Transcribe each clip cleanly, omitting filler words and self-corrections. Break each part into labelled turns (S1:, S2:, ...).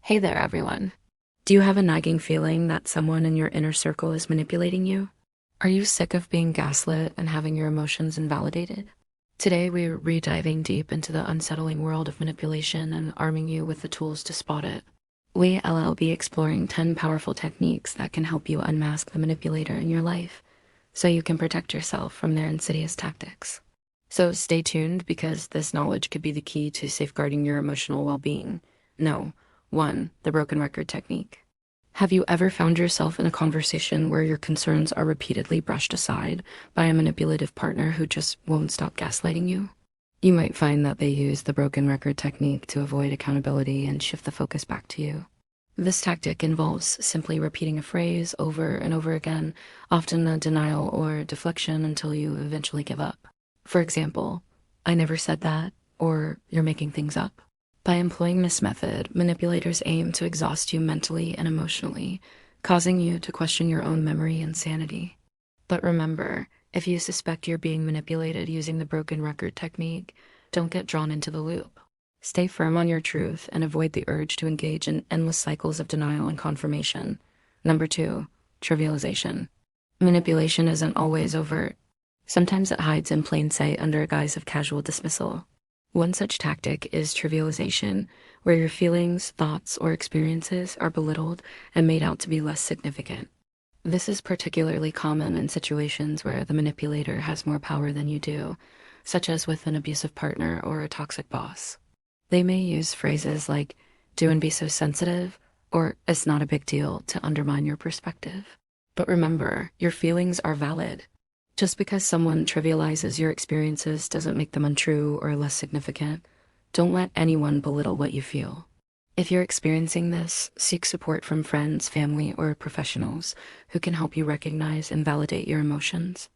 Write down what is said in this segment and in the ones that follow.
S1: Hey there, everyone. Do you have a nagging feeling that someone in your inner circle is manipulating you? Are you sick of being gaslit and having your emotions invalidated? Today, we're re-diving deep into the unsettling world of manipulation and arming you with the tools to spot it. We'll be exploring 10 powerful techniques that can help you unmask the manipulator in your life so you can protect yourself from their insidious tactics. So stay tuned because this knowledge could be the key to safeguarding your emotional well-being. No. 1. The broken record technique. Have you ever found yourself in a conversation where your concerns are repeatedly brushed aside by a manipulative partner who just won't stop gaslighting you? You might find that they use the broken record technique to avoid accountability and shift the focus back to you. This tactic involves simply repeating a phrase over and over again, often a denial or deflection until you eventually give up. For example, "I never said that," or "you're making things up." By employing this method, manipulators aim to exhaust you mentally and emotionally, causing you to question your own memory and sanity. But remember, if you suspect you're being manipulated using the broken record technique, don't get drawn into the loop. Stay firm on your truth and avoid the urge to engage in endless cycles of denial and confirmation. Number 2, trivialization. Manipulation isn't always overt. Sometimes it hides in plain sight under a guise of casual dismissal. One such tactic is trivialization, where your feelings, thoughts, or experiences are belittled and made out to be less significant. This is particularly common in situations where the manipulator has more power than you do, such as with an abusive partner or a toxic boss. They may use phrases like, "do and be so sensitive," or "it's not a big deal," to undermine your perspective. But remember, your feelings are valid. Just because someone trivializes your experiences doesn't make them untrue or less significant. Don't let anyone belittle what you feel. If you're experiencing this, seek support from friends, family, or professionals who can help you recognize and validate your emotions.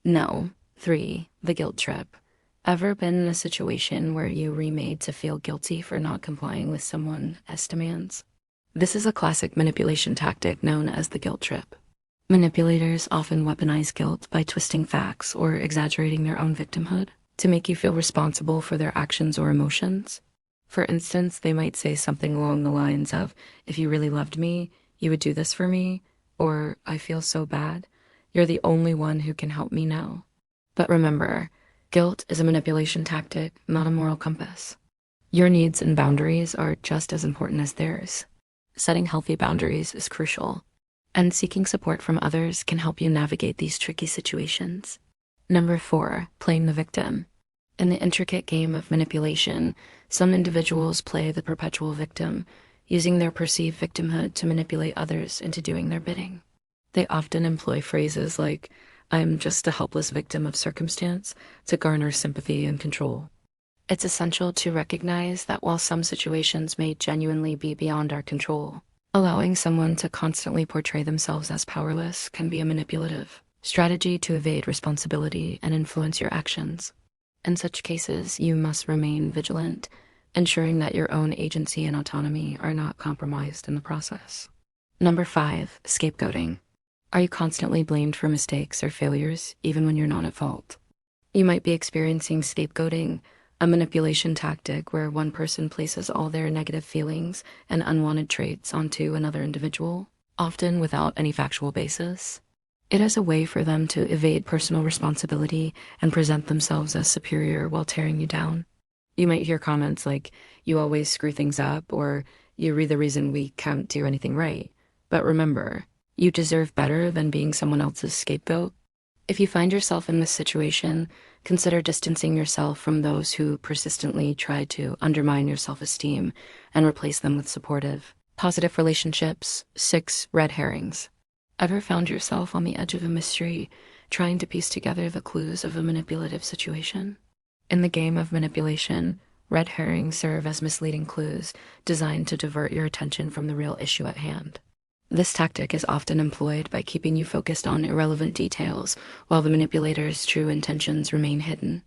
S1: No. 3. The guilt trip. Ever been in a situation where you were made to feel guilty for not complying with someone's demands? This is a classic manipulation tactic known as the guilt trip. Manipulators often weaponize guilt by twisting facts or exaggerating their own victimhood to make you feel responsible for their actions or emotions. For instance, they might say something along the lines of, "if you really loved me, you would do this for me," or "I feel so bad. You're the only one who can help me now." But remember, guilt is a manipulation tactic, not a moral compass. Your needs and boundaries are just as important as theirs. Setting healthy boundaries is crucial, and seeking support from others can help you navigate these tricky situations. Number 4, playing the victim. In the intricate game of manipulation, some individuals play the perpetual victim, using their perceived victimhood to manipulate others into doing their bidding. They often employ phrases like, "I'm just a helpless victim of circumstance," to garner sympathy and control. It's essential to recognize that while some situations may genuinely be beyond our control, allowing someone to constantly portray themselves as powerless can be a manipulative strategy to evade responsibility and influence your actions. In such cases, you must remain vigilant, ensuring that your own agency and autonomy are not compromised in the process. Number 5, scapegoating. Are you constantly blamed for mistakes or failures, even when you're not at fault? You might be experiencing scapegoating, a manipulation tactic where one person places all their negative feelings and unwanted traits onto another individual, often without any factual basis. It is a way for them to evade personal responsibility and present themselves as superior while tearing you down. You might hear comments like, "you always screw things up," or "you're the reason we can't do anything right." But remember, you deserve better than being someone else's scapegoat. If you find yourself in this situation, consider distancing yourself from those who persistently try to undermine your self-esteem and replace them with supportive, positive relationships. 6, red herrings. Ever found yourself on the edge of a mystery, trying to piece together the clues of a manipulative situation? In the game of manipulation, red herrings serve as misleading clues designed to divert your attention from the real issue at hand. This tactic is often employed by keeping you focused on irrelevant details while the manipulator's true intentions remain hidden.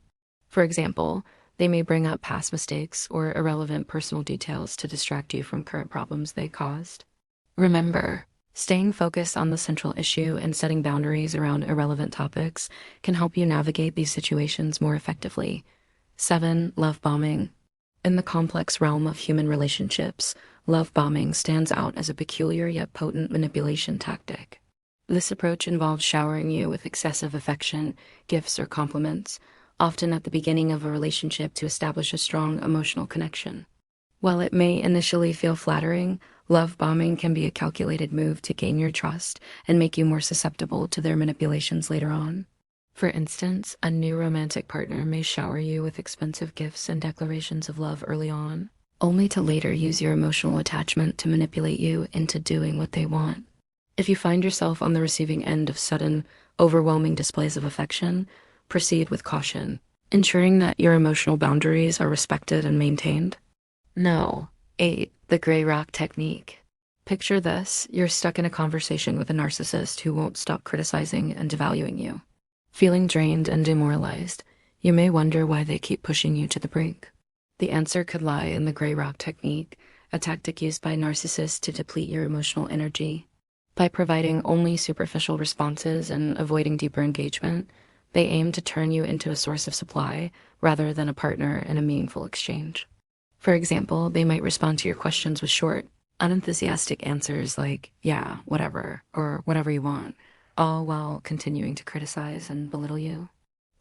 S1: For example, they may bring up past mistakes or irrelevant personal details to distract you from current problems they caused. Remember, staying focused on the central issue and setting boundaries around irrelevant topics can help you navigate these situations more effectively. 7, love bombing. In the complex realm of human relationships, love bombing stands out as a peculiar yet potent manipulation tactic. This approach involves showering you with excessive affection, gifts, or compliments, often at the beginning of a relationship to establish a strong emotional connection. While it may initially feel flattering, love bombing can be a calculated move to gain your trust and make you more susceptible to their manipulations later on. For instance, a new romantic partner may shower you with expensive gifts and declarations of love early on, only to later use your emotional attachment to manipulate you into doing what they want. If you find yourself on the receiving end of sudden, overwhelming displays of affection, proceed with caution, ensuring that your emotional boundaries are respected and maintained. No. 8. The gray rock technique. Picture this: you're stuck in a conversation with a narcissist who won't stop criticizing and devaluing you. Feeling drained and demoralized, you may wonder why they keep pushing you to the brink. The answer could lie in the gray rock technique, a tactic used by narcissists to deplete your emotional energy. By providing only superficial responses and avoiding deeper engagement, they aim to turn you into a source of supply rather than a partner in a meaningful exchange. For example, they might respond to your questions with short, unenthusiastic answers like, yeah, whatever, or whatever you want, all while continuing to criticize and belittle you.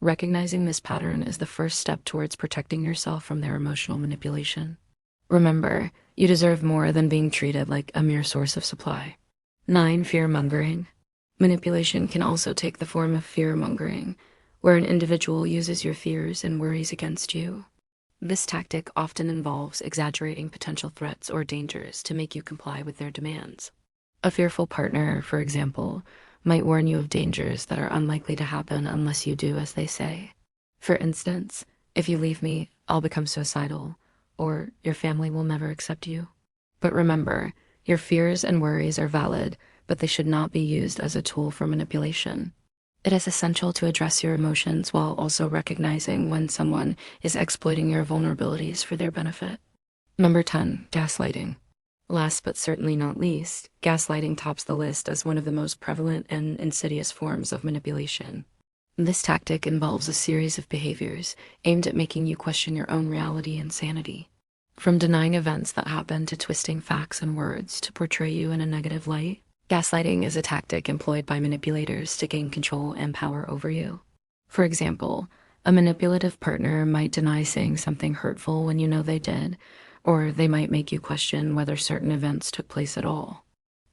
S1: Recognizing this pattern is the first step towards protecting yourself from their emotional manipulation. Remember, you deserve more than being treated like a mere source of supply. 9. Fear-mongering. Manipulation can also take the form of fear-mongering, where an individual uses your fears and worries against you. This tactic often involves exaggerating potential threats or dangers to make you comply with their demands. A fearful partner, for example, might warn you of dangers that are unlikely to happen unless you do as they say. For instance, if you leave me, I'll become suicidal, or your family will never accept you. But remember, your fears and worries are valid, but they should not be used as a tool for manipulation. It is essential to address your emotions while also recognizing when someone is exploiting your vulnerabilities for their benefit. Number 10. Gaslighting. Last but certainly not least, gaslighting tops the list as one of the most prevalent and insidious forms of manipulation. This tactic involves a series of behaviors aimed at making you question your own reality and sanity. From denying events that happen to twisting facts and words to portray you in a negative light, gaslighting is a tactic employed by manipulators to gain control and power over you. For example, a manipulative partner might deny saying something hurtful when you know they did, or they might make you question whether certain events took place at all.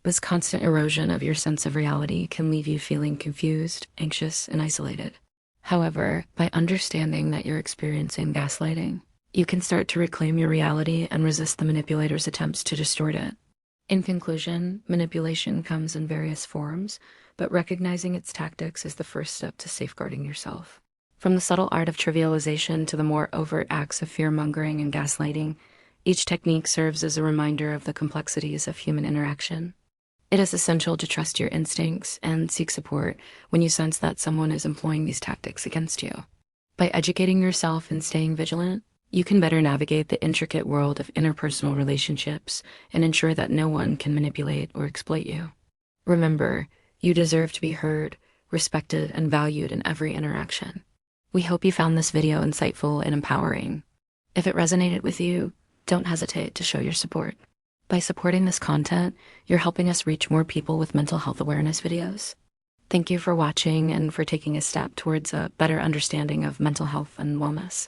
S1: This constant erosion of your sense of reality can leave you feeling confused, anxious, and isolated. However, by understanding that you're experiencing gaslighting, you can start to reclaim your reality and resist the manipulator's attempts to distort it. In conclusion, manipulation comes in various forms, but recognizing its tactics is the first step to safeguarding yourself. From the subtle art of trivialization to the more overt acts of fear-mongering and gaslighting, each technique serves as a reminder of the complexities of human interaction. It is essential to trust your instincts and seek support when you sense that someone is employing these tactics against you. By educating yourself and staying vigilant, you can better navigate the intricate world of interpersonal relationships and ensure that no one can manipulate or exploit you. Remember, you deserve to be heard, respected, and valued in every interaction. We hope you found this video insightful and empowering. If it resonated with you, don't hesitate to show your support. By supporting this content, you're helping us reach more people with mental health awareness videos. Thank you for watching and for taking a step towards a better understanding of mental health and wellness.